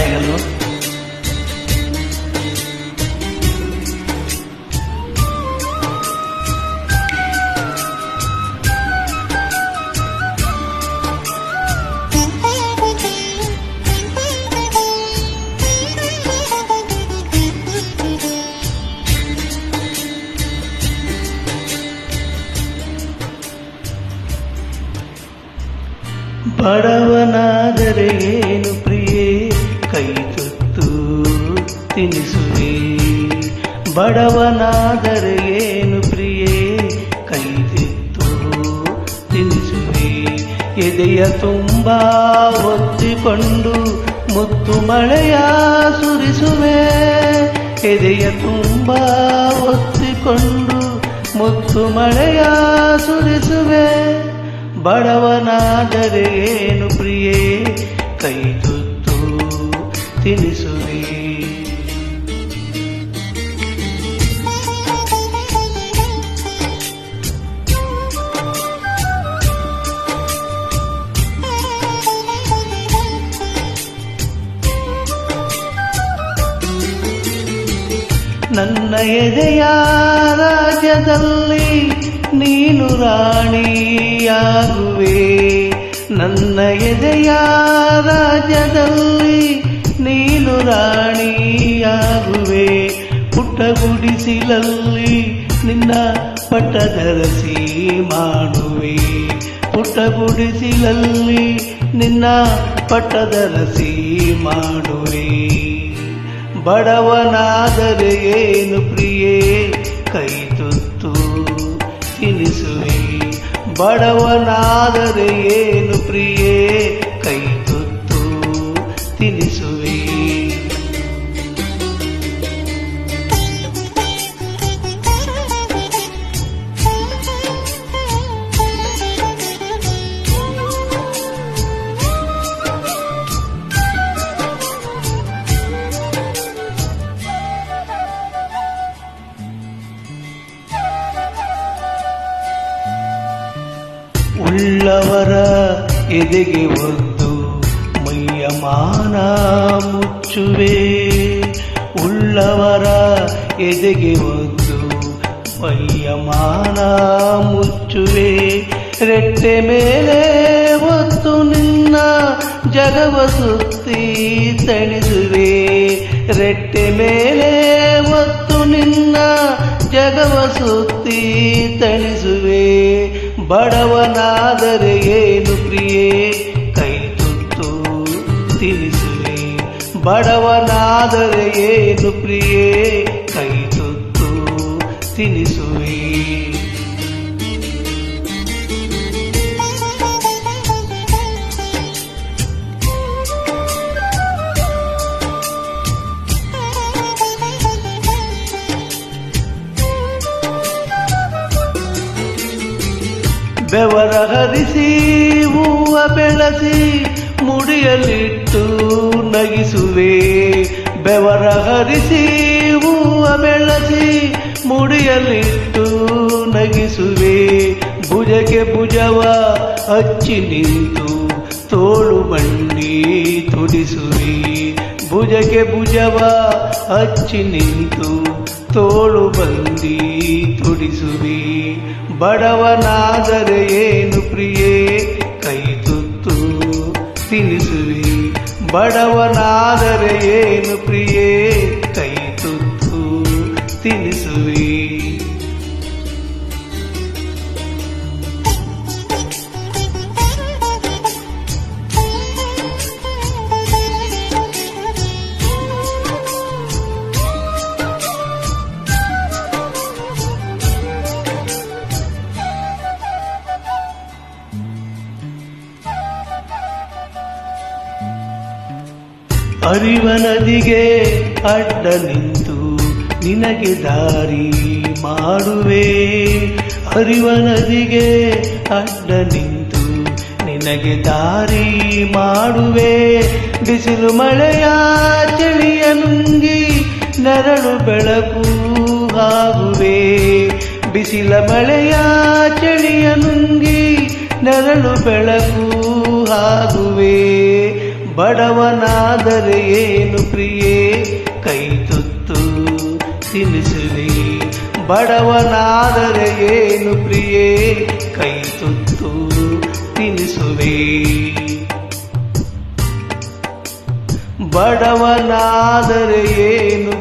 ಹಾಡಿದನು. ಬಡವನಾದರೆ ಏನು ಪ್ರಿಯೇ ಕೈ ತುತ್ತು ತಿನಿಸುವೆ. ಬಡವನಾದರೆ ಏನು ಪ್ರಿಯೇ ಕೈ ತುತ್ತು ತಿನಿಸುವೆ. ಎದೆಯ ತುಂಬ ಒತ್ತಿಕೊಂಡು ಮುತ್ತು ಮಳೆಯ ಸುರಿಸುವೆ. ಎದೆಯ ತುಂಬ ಒತ್ತಿಕೊಂಡು ಮುತ್ತು ಮಳೆಯ ಸುರಿಸುವೆ. ಬಡವನಾದರೆ ಏನು ಪ್ರಿಯೇ ಕೈ ತುತ್ತು ತಿನಿಸುವೆ. ನನ್ನ ಎದೆಯ ರಾಜ್ಯದಲ್ಲಿ ನೀನು ರಾಣಿಯಾಗುವೆ. ನನ್ನ ಎದೆಯ ರಾಜ್ಯದಲ್ಲಿ ನೀನು ರಾಣಿಯಾಗುವೆ. ಪುಟ್ಟ ಗುಡಿಸಿಲಲ್ಲಿ ನಿನ್ನ ಪಟ್ಟದರಸಿ ಮಾಡುವೆ. ಪುಟ್ಟ ಗುಡಿಸಿಲಲ್ಲಿ ನಿನ್ನ ಪಟ್ಟದರಸಿ ಮಾಡುವೆ. ಬಡವನಾದರೆ ಏನು ಪ್ರಿಯೇ ಕೈ ತುತ್ತು ತಿನಿಸುವೆ. ಬಡವನಾದರೆ ಏನು ಪ್ರಿಯೇ ಕೈ ತುತ್ತು ತಿನಿಸುವೆ. ಉಳ್ಳವರ ಎದೆಗೆ ಒದ್ದು ಮೈಯ ಮಾನ ಮುಚ್ಚುವೆ. ಉಳ್ಳವರ ಎದೆಗೆ ಒದ್ದು ಮೈಯ ಮಾನ ಮುಚ್ಚುವೆ. ರೆಟ್ಟೆ ಮೇಲೆ ಒತ್ತು ನಿನ್ನ ಜಗವ ಸುತ್ತಿ ತಣಿಸುವೆ. ರೆಟ್ಟೆ ಮೇಲೆ ಒತ್ತು ನಿನ್ನ ಜಗವ ಸುತ್ತಿ ತಣಿಸುವೆ. ಬಡವನಾದರೆ ಏನು ಪ್ರಿಯೇ ಕೈ ತುತ್ತು ತಿನಿಸುವೆ. ಬಡವನಾದರೆ ಏನು ಪ್ರಿಯೇ ಕೈ ತುತ್ತು ತಿನಿಸುವೆ. ಬೆವರ ಹರಿಸಿ ಹೂವ ಬೆಳೆಸಿ ಮುಡಿಯಲಿಟ್ಟು ನಗಿಸುವೆ. ಬೆವರ ಹರಿಸಿ ಹೂವ ಬೆಳೆಸಿ ಮುಡಿಯಲಿಟ್ಟು ನಗಿಸುವೆ. ಭುಜಕ್ಕೆ ಭುಜವ ಹಚ್ಚಿ ನಿಂತು ತೋಳು ಬಂಡಿ ತುಡಿಸುವೆ. ಭುಜಕ್ಕೆ ಭುಜವ ಹಚ್ಚಿ ನಿಂತು ತೋಳು ಬಂದಿ ತುಡಿಸುವೆ. ಬಡವನಾದರೆ ಏನು ಪ್ರಿಯೇ ಕೈ ತುತ್ತು ತಿನಿಸುವೆ. ಬಡವನಾದರೆ ಏನು ಪ್ರಿಯೇ ಕೈ ತುತ್ತು ತಿನಿಸುವೆ. ಹರಿವ ನದಿಗೆ ಅಡ್ಡ ನಿಂತು ನಿನಗೆ ದಾರಿ ಮಾಡುವೆ. ಹರಿವ ನದಿಗೆ ಅಡ್ಡ ನಿಂತು ನಿನಗೆ ದಾರಿ ಮಾಡುವೆ. ಬಿಸಿಲು ಮಳೆಯ ಚಳಿಯ ನುಂಗಿ ನೆರಳು ಬೆಳಕು ಆಗುವೆ. ಬಿಸಿಲ ಮಳೆಯ ಚಳಿಯ ನುಂಗಿ ನೆರಳು ಬೆಳಕು ಆಗುವೆ. ಬಡವನಾದರೆ ಏನು ಪ್ರಿಯೇ ಕೈ ತುತ್ತು ತಿನಿಸುವೆ ಬಡವನಾದರೆ ಏನು ಪ್ರಿಯೇ ಕೈ ತುತ್ತು ತಿನಿಸುವೆ ಬಡವನಾದರೆ ಏನು